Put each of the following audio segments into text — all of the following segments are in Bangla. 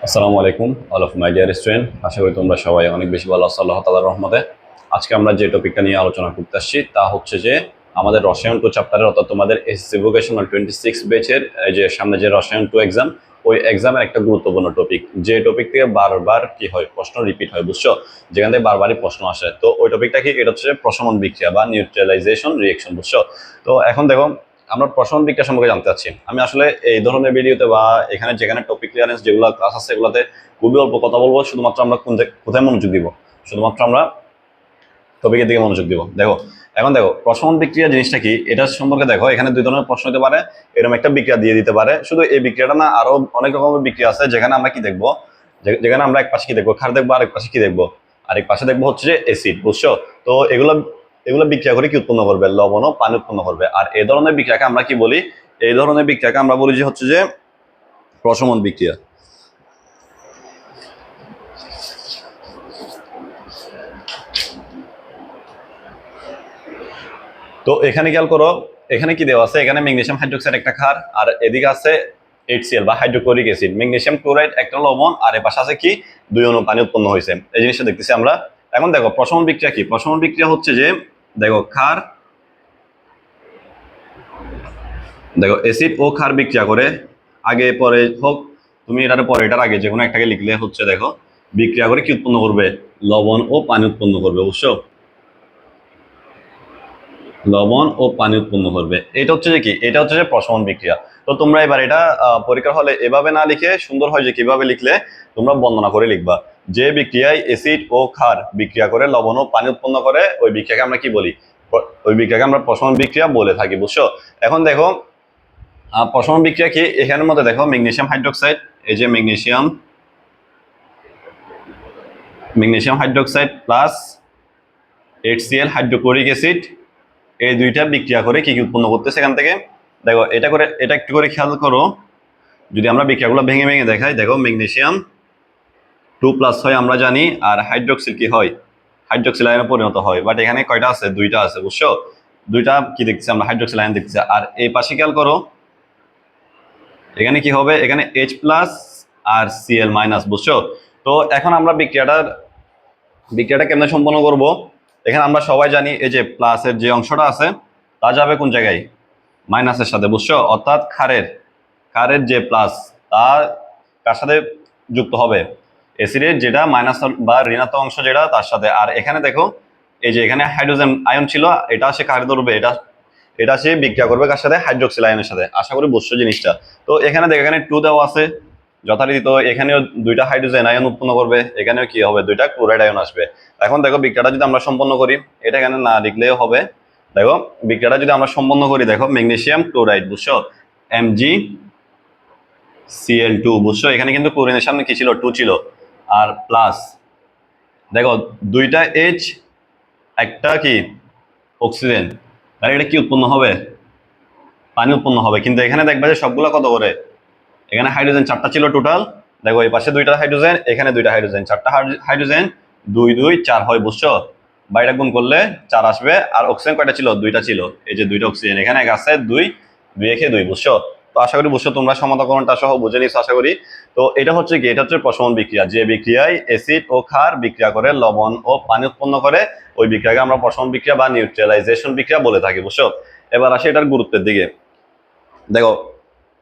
আসসালামু আলাইকুম all of my dear student, আশা করি তোমরা সবাই অনেক বেশি ভালো আছো আল্লাহ তাআলার রহমতে। আজকে আমরা যে টপিকটা নিয়ে আলোচনা করতে আসছি তা হচ্ছে যে আমাদের রসায়ন 2 চ্যাপ্টারের অর্থাৎ তোমাদের এসএসসি ভোকেশনাল 26 ব্যাচের এই যে সামনে যে রসায়ন 2 এক্সাম, ওই এক্সামের একটা গুরুত্বপূর্ণ টপিক, যে টপিক থেকে বারবার কি হয় প্রশ্ন রিপিট হয়, বুঝছো? যেখান থেকে বারবারই প্রশ্ন আসে, তো ওই টপিকটা কি, এটা হচ্ছে প্রশমন বিক্রিয়া বা নিউট্রালাইজেশন রিঅ্যাকশন, বুঝছো? তো এখন দেখো, আমরা প্রশমন বিক্রিয়া সম্পর্কে জানতে চাচ্ছি। আমি আসলে এই ধরনের ভিডিওতে বা এখানে যেখানে টপিক ক্লিয়ারেন্স যেগুলো ক্লাস আছে এগুলোতে খুবই অল্প কথা বলবো, শুধুমাত্র আমরা কোথায় মনোযোগ দিব, শুধুমাত্র আমরা টপিকের দিকে মনোযোগ দিব। দেখো, এখন দেখো প্রশমন বিক্রিয়া জিনিসটা কি, এটা সম্পর্কে দেখো, এখানে দুই ধরনের প্রশ্ন হতে পারে। এরকম একটা বিক্রিয়া দিয়ে দিতে পারে, শুধু এই বিক্রিয়াটা না, আরো অনেক রকমের বিক্রিয়া আছে যেখানে আমরা কি দেখবো, যেখানে আমরা এক পাশে কি দেখবো, ক্ষার দেখবো, আরেক পাশে কি দেখবো, আরেক পাশে দেখবো হচ্ছে যে অ্যাসিড, বুঝছো? তো এগুলো এগুলো বিক্রিয়া করে কি উৎপন্ন করবে, লবণ ও পানি উৎপন্ন করবে। আর এই ধরনের বিক্রিয়াকে আমরা কি বলি, এই ধরনের বিক্রিয়াকে আমরা বলি যে হচ্ছে যে প্রশমন বিক্রিয়া। তো এখানে খেয়াল করো, এখানে কি দেওয়া আছে, এখানে ম্যাগনেসিয়াম হাইড্রোক্সাইড একটা ক্ষার, আর এদিকে আছে HCl বা হাইড্রোক্লোরিক অ্যাসিড, ম্যাগনেসিয়াম ক্লোরাইড একটা লবণ, আর এর পাশে আছে কি দুই অণু পানি উৎপন্ন হয়েছে, এই জিনিসটা দেখতেছি আমরা। এখন দেখো প্রশমন বিক্রিয়া কি, প্রশমন বিক্রিয়া হচ্ছে যে দেখো ক্ষার, দেখো অ্যাসিড ও ক্ষার বিক্রিয়া করে, আগে পরে হোক, তুমি এটার পরে এটার আগে যে কোনো একটাকে লিখলে হচ্ছে, দেখো বিক্রিয়া করে কি উৎপন্ন করবে, লবণ ও পানি উৎপন্ন করবে, বুঝছো? লবণ ও পানি উৎপন্ন করবে, এটা হচ্ছে যে কি, এটা হচ্ছে যে প্রশমন বিক্রিয়া। তো তোমরা এবার এটা পরীক্ষার হলে এভাবে না লিখে সুন্দর হয় যে কিভাবে লিখলে তোমরা বর্ণনা করে লিখবা, যে বিক্রিয়ায় অ্যাসিড ও ক্ষার বিক্রিয়া করে লবণ ও পানি উৎপন্ন করে ওই বিক্রিয়াকে আমরা কি বলি, ওই বিক্রিয়াকে আমরা প্রশমন বিক্রিয়া বলে থাকি, বুঝছো? এখন দেখো প্রশমন বিক্রিয়া কি, এখানের মধ্যে দেখো ম্যাগনেসিয়াম হাইড্রোক্সাইড, এই যে magnesium magnesium hydroxide plus HCl hydrochloric acid, এই দুইটা বিক্রিয়া করে কি কি উৎপন্ন করতেছে এখান থেকে। দেখো এটা করে, এটা একটু করে খেয়াল করো, যদি আমরা বিক্রিয়াগুলো ভেঙে ভেঙে দেখাই, দেখো ম্যাগনেসিয়াম 2+ হয় আমরা জানি, আর হাইড্রোক্সিল কি হয়, হাইড্রোক্সিল আয়নে পরিণত হয়, বাট এখানে কয়টা আছে, দুইটা আছে, বুঝছো? দুইটা কি দেখছি আমরা, হাইড্রোক্সিল আয়ন দেখছি। আর এই পাশে খেয়াল করো, এখানে কি হবে, এখানে H+ আর Cl-, বুঝছো? তো এখন আমরা বিক্রিয়াটা কেমনে সম্পন্ন করব, এখানে আমরা সবাই জানি এই যে প্লাসের যে অংশটা আছে তা যাবে কোন জায়গায়, মাইনাসের সাথে, বুঝছো? অর্থাৎ ক্ষারের ক্ষারের যে প্লাস তা কার সাথে যুক্ত হবে, অ্যাসিডের যেটা মাইনাস বা ঋণাত্মক অংশ যেটা তার সাথে। আর এখানে দেখো, এই যে এখানে হাইড্রোজেন আয়ন ছিল, এটা সে কারে ধরবে, এটা এটা সে বিক্রিয়া করবে কার সাথে, হাইড্রোক্সিল আয়নের সাথে। আশা করি বুঝছো জিনিসটা। তো এখানে দেখো, এখানে 2 দেওয়া আছে যথারীতি, তো এখানেও দুইটা হাইড্রোজেন আয়ন উৎপন্ন করবে, এখানেও কি হবে, দুইটা ক্লোরাইড আয়ন আসবে। এখন দেখো বিক্রিয়াটা যদি আমরা সম্পন্ন করি, এটা এখানে না লিখলেও হবে। দেখো বিক্রিয়াটা যদি আমরা সম্পন্ন করি, দেখো ম্যাগনেসিয়াম ক্লোরাইড, বুঝছো, MgCl2, বুঝছো? এখানে কিন্তু ক্লোরিনের সামনে কি ছিল, 2 ছিল, আর প্লাস দেখো দুইটা H, একটা কি অক্সিজেন, তাহলে এটা কি উৎপন্ন হবে, পানি উৎপন্ন হবে। কিন্তু এখানে দেখবা যে সবগুলা কত করে, এখানে হাইড্রোজেন 4টা ছিল টোটাল, দেখো এই পাশে দুইটা হাইড্রোজেন, এখানে দুইটা হাইড্রোজেন, 4টা হাইড্রোজেন, 2 2 4 হয়, বুঝছো? বাইরে গুণ করলে 4 আসবে। আর অক্সিজেন কয়টা ছিল, দুইটা ছিল, এই যে দুইটা অক্সিজেন, এখানে এক আছে 2, 2 একে 2, বুঝছো? তো আশা করি বুঝছো, তোমরা সমাধানটা সহ বুঝে নিছো আশা করি। তো এটা হচ্ছে কি, এটা হচ্ছে প্রশমন বিক্রিয়া, যে বিক্রিয়ায় অ্যাসিড ও ক্ষার বিক্রিয়া করে লবণ ও পানি উৎপন্ন করে ওই বিক্রিয়াকে আমরা প্রশমন বিক্রিয়া বা নিউট্রালাইজেশন বিক্রিয়া বলে থাকি, বুঝছো? এবার আসে এটার গুরুত্বের দিকে। দেখো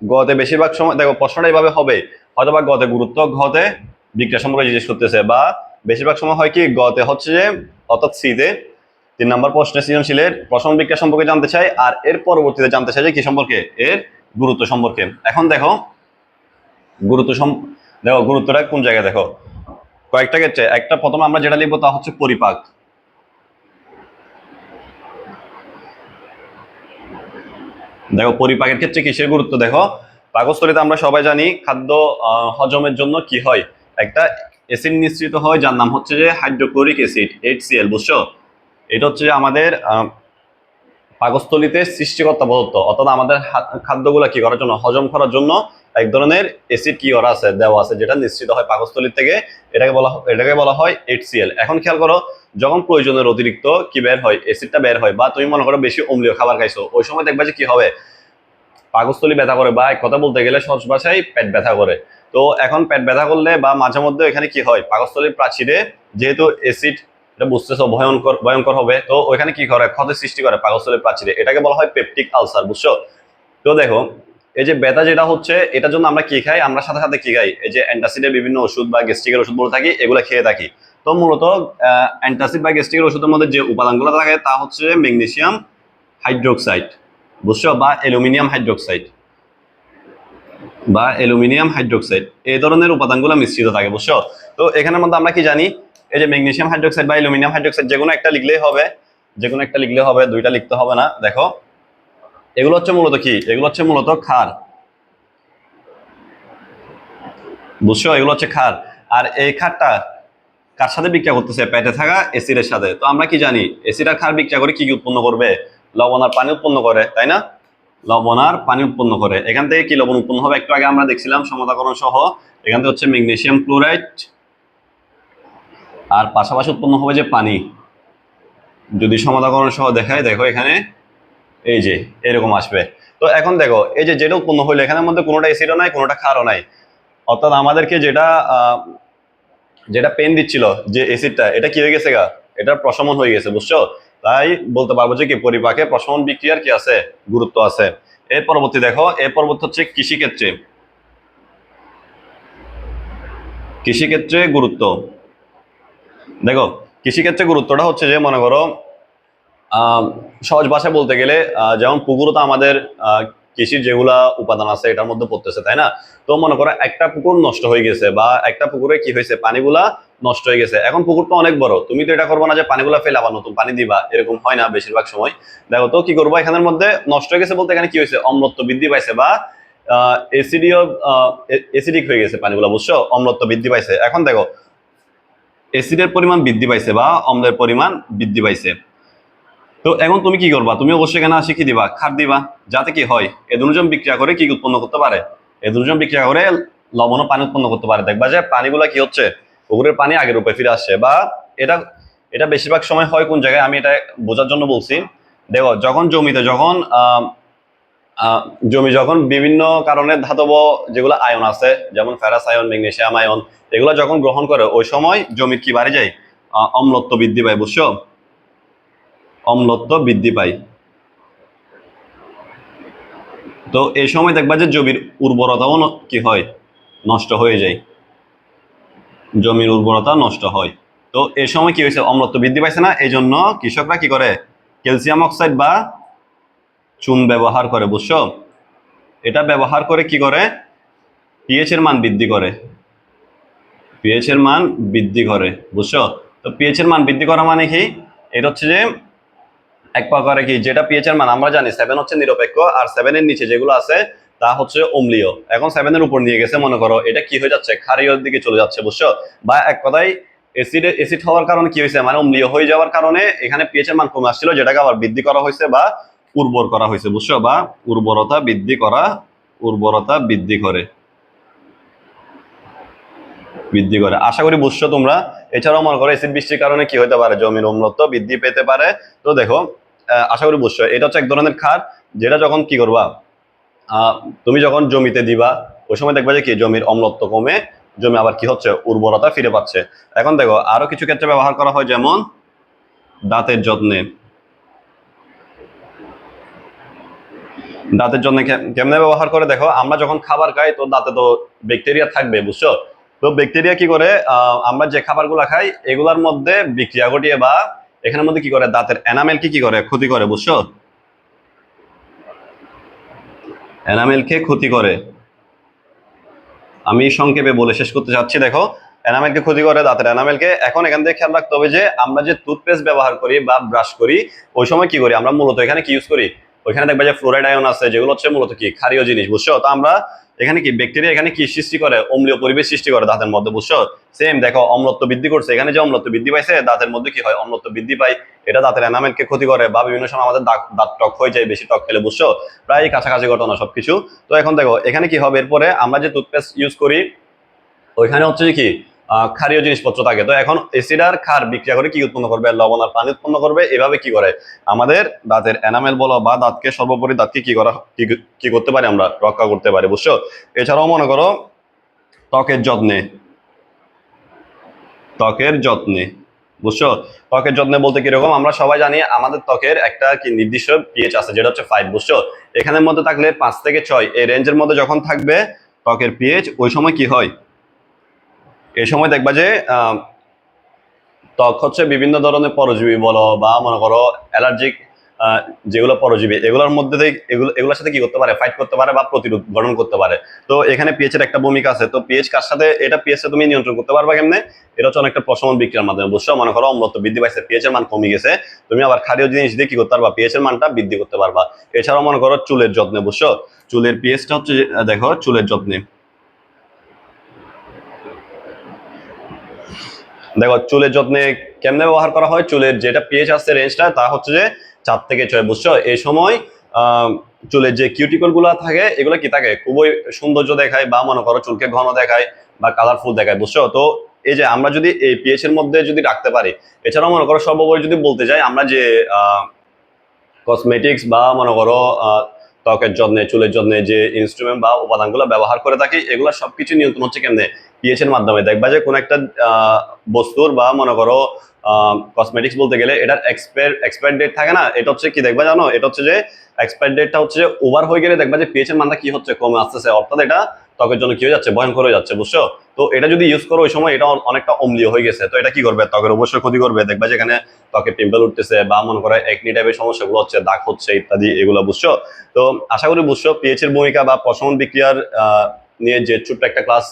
গতে বেশিরভাগ সময়, দেখো প্রশ্নটা এইভাবে হবে, হয়তো বা গতে গুরুত্ব, ঘতে বিক্রিয়া সম্পর্কে জিজ্ঞেস করতেছে, বা বেশিরভাগ সময় হয় কি গতে হচ্ছে যে, অর্থাৎ সিতে 3 নম্বর প্রশ্নের সৃজনশীলের প্রশমন বিক্রিয়া সম্পর্কে জানতে চাই, আর এর পরবর্তীতে জানতে চাই যে কি সম্পর্কে, এর গুরুত্ব সম্পর্কে। এখন দেখো গুরুত্ব দেখো গুরুত্বটা কোন জায়গায়, দেখো কয়েকটা ক্ষেত্রে, একটা প্রথমে আমরা যেটা লিখবো তা হচ্ছে পরিপাক। দেখো পরিপাকের ক্ষেত্রে কিসের গুরুত্ব, দেখো পাকস্থলীতে আমরা সবাই জানি খাদ্য হজমের জন্য কি হয়, একটা অ্যাসিড নিঃসৃত হয় যার নাম হচ্ছে যে হাইড্রোক্লোরিক অ্যাসিড, HCl, বুঝছো? এটা হচ্ছে যে আমাদের পাকস্থলীতে সৃষ্টিকর্তা পদার্থ, অর্থাৎ আমাদের খাদ্যগুলো কি করার জন্য, হজম করার জন্য এক ধরনের অ্যাসিড কি করা আছে, দেওয়া আছে, যেটা নিঃসৃত হয় পাকস্থলী থেকে, এটাকে বলা হয় HCl। এখন খেয়াল করো, যখন প্রয়োজনের অতিরিক্ত কি বের হয়, অ্যাসিডটা বের হয়, বা তুমি মনে করো বেশি অম্লীয় খাবার খাইছো, ওই সময় দেখবা যে কি হবে, পাকস্থলী ব্যথা করে, বা এক কথা বলতে গেলে সহজ ভাষায় পেট ব্যথা করে। তো এখন পেট ব্যথা করলে বা মাঝে মধ্যে এখানে কি হয়, পাকস্থলীর প্রাচীরে যেহেতু অ্যাসিড, এটা বুঝতেছো ভয়ঙ্কর ভয়ঙ্কর হবে, তো ওইখানে কি করে ক্ষতি সৃষ্টি করে পাকস্থলীর প্রাচীরে, এটাকে বলা হয় পেপটিক আলসার, বুঝছো? তো দেখো এই যে ব্যথা যেটা হচ্ছে এটার জন্য আমরা কি খাই, আমরা সাথে সাথে কি খাই, এই যে অ্যান্টাসিডের বিভিন্ন ওষুধ বা গ্যাস্ট্রিকের ওষুধ বলে থাকি, এগুলো খেয়ে থাকি। তো মূলত অ্যান্টাসিড বা গ্যাস্ট্রিকের ওষুধের মধ্যে যে উপাদানগুলো থাকে তা হচ্ছে ম্যাগনেসিয়াম হাইড্রোক্সাইড, বুঝছো, বা অ্যালুমিনিয়াম হাইড্রোক্সাইড, এই ধরনের উপাদানগুলো মিশ্রিত থাকে, বুঝছো? তো এখানের মধ্যে আমরা কি জানি, এই যে ম্যাগনেসিয়াম হাইড্রোক্সাইড বা অ্যালুমিনিয়াম হাইড্রোক্সাইড যে কোনো একটা লিখলেই হবে, যে কোনো একটা লিখলে হবে, দুইটা লিখতে হবে না। দেখো এগুলো হচ্ছে মূলত কি, এগুলো হচ্ছে মূলত ক্ষার, বুঝছো, এগুলো হচ্ছে ক্ষার। আর এই ক্ষারটা কার সাথে বিক্রিয়া করতেছে, পেটে থাকা অ্যাসিডের সাথে। তো আমরা কি জানি অ্যাসিড আর ক্ষার বিক্রিয়া করে কি কি উৎপন্ন করবে, লবণ আর পানি উৎপন্ন করে, তাই না? লবণ আর পানি উৎপন্ন করে। এখান থেকে কি লবণ উৎপন্ন হবে, একটু আগে আমরা দেখছিলাম সমতাকরণ সহ, এখান থেকে হচ্ছে ম্যাগনেসিয়াম ক্লোরাইড, আর পাশাপাশি উৎপন্ন হবে যে পানি। যদি সমতাকরণ সহ দেখায়, দেখো এখানে এই যে এরকম আসবে। তো এখন দেখো এই যে যেটা উৎপন্ন হইলো এখানের মধ্যে কোনোটা অ্যাসিডও নাই, কোনোটা ক্ষারও নাই, অর্থাৎ আমাদেরকে যেটা যেটা পেন দিচ্ছিল যে অ্যাসিডটা, এটা কি হয়ে গেছে গা, এটার প্রশমন হয়ে গেছে, বুঝছো? তাই বলতে পারবো যে কি পরিপাকে প্রশমন বিক্রিয়ার কি আছে, গুরুত্ব আছে। এর পরবর্তী দেখো, এর পরবর্তী হচ্ছে কৃষিক্ষেত্রে, কৃষিক্ষেত্রে গুরুত্ব। দেখো কৃষিক্ষেত্রে গুরুত্বটা হচ্ছে যে মনে করো সহজ ভাষায় বলতে গেলে যেমন পুকুরও তো আমাদের কৃষির যেগুলা উপাদান আছে এটার মধ্যে পড়তেছে, তাই না? তো মনে করো একটা পুকুর নষ্ট হয়ে গেছে বা একটা পুকুরে কি হয়েছে, পানিগুলা নষ্ট হয়ে গেছে। এখন পুকুরটা অনেক বড়, তুমি তো এটা করবো না যে পানিগুলা ফেলে আবার নতুন পানি দিবা, এরকম হয় না বেশিরভাগ সময়। দেখো তো কি করবো, এখানের মধ্যে নষ্ট হয়ে গেছে বলতে এখানে কি হয়েছে, অম্লত্ব বৃদ্ধি পাইছে বা এসিডিও এসিডিক হয়ে গেছে পানিগুলা, বুঝছো, অম্লত্ব বৃদ্ধি পাইছে। এখন দেখো এসিডের পরিমাণ বৃদ্ধি পাইছে বা অম্লের পরিমাণ বৃদ্ধি পাইছে। তো এখন তুমি কি করবা, তুমি অবশ্যই এখানে আসি কি দিবা, ক্ষার দিবা, যাতে কি হয় এ দুজন বিক্রিয়া করে কি উৎপন্ন করতে পারে, এ দুজন বিক্রিয়া করে লবণ ও পানি উৎপন্ন করতে পারে। দেখবা যে পানিগুলা কি হচ্ছে, পুকুরের পানি আগের রূপে ফিরে আসছে। বা এটা এটা বেশিরভাগ সময় হয় কোন জায়গায়, আমি এটা বোঝার জন্য বলছি। দেখো যখন জমিতে যখন জমি যখন বিভিন্ন কারণে ধাতব যেগুলো আয়ন আছে, যেমন ফেরাস আয়ন, ম্যাগনেসিয়াম আয়ন, এগুলো যখন গ্রহণ করে ওই সময় জমির কি বাড়ে যায়, অম্লত্ব বৃদ্ধি পায়, বুঝছো, অম্লত্ব বৃদ্ধি পায়। তো এই সময় দেখবা যে জমির উর্বরতাও কি হয়, নষ্ট হয়ে যায়, জমির উর্বরতা নষ্ট হয়। তো এই সময় কি হয়েছে, অম্লত্ব বৃদ্ধি পাইছে না, এই জন্য কৃষকরা কি করে, ক্যালসিয়াম অক্সাইড বা চুন ব্যবহার করে, বুঝছো? এটা ব্যবহার করে কি করে, পিএইচ এর মান বৃদ্ধি করে, পিএইচ এর মান বৃদ্ধি করে, বুঝছো? তো পিএইচ এর মান বৃদ্ধি করা মানে কি, এটা হচ্ছে যে এক প্রকারে কি, যেটা পিএইচ এর মান আমরা জানি 7 হচ্ছে নিরপেক্ষ, আর 7 এর নিচে যেগুলো আছে তা হচ্ছে অম্লীয়। এখন 7 এর উপর নিয়ে গেছে, মনে করো এটা কি হয়ে যাচ্ছে, ক্ষারীয় দিকে চলে যাচ্ছে, বুঝছো? বা এক কথায় এসিড হওয়ার কারণে কি হয়েছে, মানে অম্লীয় হয়ে যাওয়ার কারণে এখানে পিএইচ এর মান কমে আসছিল, যেটাকে আবার বৃদ্ধি করা হয়েছে বা উর্বর করা হয়েছে, বুঝছো? বা উর্বরতা বৃদ্ধি করা, উর্বরতা বৃদ্ধি করে, বৃদ্ধি করে। আশা করি বুঝছো তোমরা। এছাড়াও মনে করো এসিড বৃষ্টির কারণে কি হতে পারে, জমির অম্লত্ব বৃদ্ধি পেতে পারে। তো দেখো আশা করি বুঝছো, এটা হচ্ছে এক ধরনের ক্ষার, যেটা যখন কি করবা, আহ তুমি যখন জমিতে দিবা ওই সময় দেখবা যে কি জমির অম্লত্ব কমে, জমি আবার কি হচ্ছে, উর্বরতা ফিরে পাচ্ছে। এখন দেখো আরো কিছু ক্ষেত্রে ব্যবহার করা হয়, যেমন দাঁতের যত্নে, দাঁতের জন্য কেমনে ব্যবহার করে, দেখো আমরা যখন খাবার খাই তো দাঁতে তো ব্যাকটেরিয়া থাকবে, বুঝছো? তো ব্যাকটেরিয়া কি করে, আমরা যে খাবারগুলো খাই এগুলার মধ্যে বিক্রিয়া ঘটিয়ে বা এখানের মধ্যে কি করে, দাঁতের এনামেলকে কি করে, ক্ষতি করে, বুঝছো? এনামেলকে ক্ষতি করে। আমি সংক্ষেপে বলে শেষ করতে চাচ্ছি। দেখো এনামেলকে ক্ষতি করে, দাঁতের এনামেলকে। এখন এখান থেকে খেয়াল রাখতে হবে যে আমরা যে টুথপেস্ট ব্যবহার করি বা ব্রাশ করি ওই সময় কি করি, আমরা মূলত এখানে কি ইউজ করি, ওইখানে দেখবা যে ফ্লোরাইড আয়ন আছে, যেগুলো হচ্ছে মূলত কি ক্ষারীয় জিনিস, বুঝছো? তো আমরা এখানে কি ব্যাকটেরিয়া এখানে কি সৃষ্টি করে, অম্লীয় পরিবেশ সৃষ্টি করে দাঁতের মধ্যে, বুঝছো? সেম দেখো অম্লত্ব বৃদ্ধি করছে, এখানে যে অম্লত্ব বৃদ্ধি পাইছে দাঁতের মধ্যে কি হয়, অম্লত্ব বৃদ্ধি পায়, এটা দাঁতের এনামেলকে ক্ষতি করে। বা বিভিন্ন সময় আমাদের দাঁত টক হয়ে যায় বেশি টক খেলে, বুঝছো? প্রায় কাছাকাছি ঘটনা সবকিছু। তো এখন দেখো এখানে কি হবে, এরপরে আমরা যে টুথপেস্ট ইউজ করি ওইখানে হচ্ছে কি ক্ষারীয় জিনিসপত্র থাকে। তো এখন এসিড আর ক্ষার বিক্রিয়া করে কি উৎপন্ন করবে, লবণ আর পানি উৎপন্ন করবে। এভাবে কি করে আমাদের দাঁতের এনামেল বলো বা দাঁতকে, সর্বোপরি দাঁতকে কি করা, কি করতে পারি, আমরা রক্ষা করতে পারি, বুঝছো? এছাড়াও মনে করো ত্বকের যত্নে, ত্বকের যত্নে, বুঝছো? ত্বকের যত্নে বলতে কিরকম, আমরা সবাই জানি আমাদের ত্বকের একটা কি নির্দিষ্ট পিএইচ আছে, যেটা হচ্ছে 5, বুঝছো? এখানের মধ্যে থাকলে 5 থেকে 6 এই রেঞ্জের মধ্যে যখন থাকবে ত্বকের পিএইচ, ওই সময় কি হয়, এই সময় দেখবা যে ত্বক হচ্ছে বিভিন্ন ধরনের পরজীবী বলো বা মনে করো অ্যালার্জিক যেগুলো পরজীবী, এগুলোর মধ্যে থেকে এগুলোর সাথে কি করতে পারে, ফাইট করতে পারে বা প্রতিরোধ গঠন করতে পারে। তো এখানে পিএইচ এর একটা ভূমিকা আছে। তো পিএইচ কার সাথে, এটা পিএইচ তুমি নিয়ন্ত্রণ করতে পারবা কেমনে? এটা হচ্ছে অনেকটা প্রশমন বিক্রিয়ার মাধ্যমে, বুঝছো? মনে করো অম্লত্ব বৃদ্ধি পাইছে, পিএইচ এর মান কমে গেছে, তুমি আবার ক্ষারীয় জিনিস দিয়ে কি করতে পারবা, পিএইচ এর মানটা বৃদ্ধি করতে পারবা। এছাড়াও মনে করো চুলের যত্নে, বুঝছো? চুলের পিএইচটা হচ্ছে দেখো চুলের যত্নে, দেখো চুলের যত্নে কেমনে ব্যবহার করা হয়, চুলের যেটা পিএইচ আছে রেঞ্জটা তা হচ্ছে যে 4 থেকে 6, বুঝছো? এই সময় আহ চুলের যে কিউটিকল গুলা থাকে এগুলো কি থাকে, খুবই সৌন্দর্য দেখায় বা মনে করো চুলকে ঘন দেখায় বা কালারফুল দেখায়, বুঝছো? তো এই যে আমরা যদি এই পিএইচ এর মধ্যে যদি রাখতে পারি, এছাড়াও মনে করো সর্বোপরি যদি বলতে যাই, আমরা যে কসমেটিক্স বা মনে করো ত্বকের যত্নে চুলের যত্নে যে ইনস্ট্রুমেন্ট বা উপাদানগুলো ব্যবহার করে থাকি, এগুলো সবকিছু নিয়ন্ত্রণ হচ্ছে কেমনে, পিএইচ এর মাধ্যমে। দেখবা যে কোন একটা বস্তুর বা মনে করো কসমেটিক্স বলতে গেলে এটার এক্সপায়ার ডেট থাকে না, এটা হচ্ছে কি দেখবা জানো, এটা হচ্ছে যে এক্সপায়ার ডেটটা হচ্ছে যে ওভার হয়ে গেলে দেখবা যে পিএইচ এর মানটা কি হচ্ছে, কমে আসতেছে, অর্থাৎ এটা ত্বকের জন্য কি হয়ে যাচ্ছে, ভয়ঙ্কর হয়ে যাচ্ছে, বুঝছো? তো এটা যদি ইউজ করো ওই সময় এটা অনেকটা অম্লীয় হয়ে গেছে, তো এটা কি করবে, ত্বকের অবশ্যই ক্ষতি করবে। দেখবা যে এখানে ত্বকে পিম্পল উঠতেছে বা মনে করো একনি টাইপের সমস্যাগুলো হচ্ছে, দাগ হচ্ছে ইত্যাদি, এগুলো, বুঝছো? তো আশা করি বুঝছো পিএইচ এর ভূমিকা বা প্রশমন বিক্রিয়ার নিয়ে যে ছোট্ট একটা ক্লাস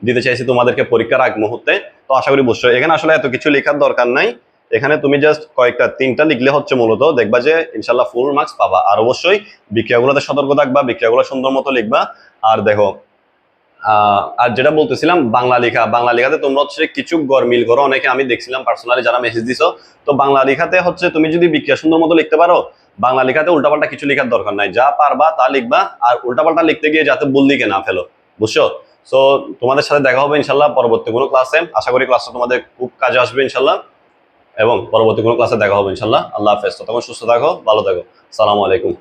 দিতে চাইছি তোমাদেরকে পরীক্ষার আগ মুহূর্তে। তো আশা করি বুঝছো, এখানে আসলে এত কিছু লেখার দরকার নাই, এখানে তুমি জাস্ট কয়েকটা 3টা লিখলে হচ্ছে মূলত, দেখবা যে ইনশাল্লাহ ফুল মার্কস পাবা। আর অবশ্যই বিক্রিয়াগুলোতে সতর্ক থাকবা, বিক্রিয়াগুলো সুন্দর মতো লিখবা। আর দেখো আর যেটা বলতেছিলাম, বাংলা লেখা, বাংলা লেখাতে তোমরা হচ্ছে কিছু গরমিল করো, অনেকে আমি দেখছিলাম পার্সোনালি যারা মেসেজ দিছো। তো বাংলা লেখাতে হচ্ছে তুমি যদি বিক্রিয়া সুন্দর মতো লিখতে পারো, বাংলা লেখাতে উল্টাপাল্টা কিছু লেখার দরকার নাই, যা পারবা তা লিখবা। আর উল্টাপাল্টা লিখতে গিয়ে যাতে ভুল লিখে না ফেলো, বুঝছো? সো তোমাদের সাথে দেখা হবে ইনশাল্লাহ পরবর্তী কোনো ক্লাসে, আশা করি ক্লাসটা তোমাদের খুব কাজে আসবে ইনশাল্লাহ, এবং পরবর্তী কোনো ক্লাসে দেখা হবে ইনশাল্লাহ। আল্লাহ হাফেজ, ততক্ষণ সুস্থ থাকো, ভালো থাকো, সালামু আলাইকুম।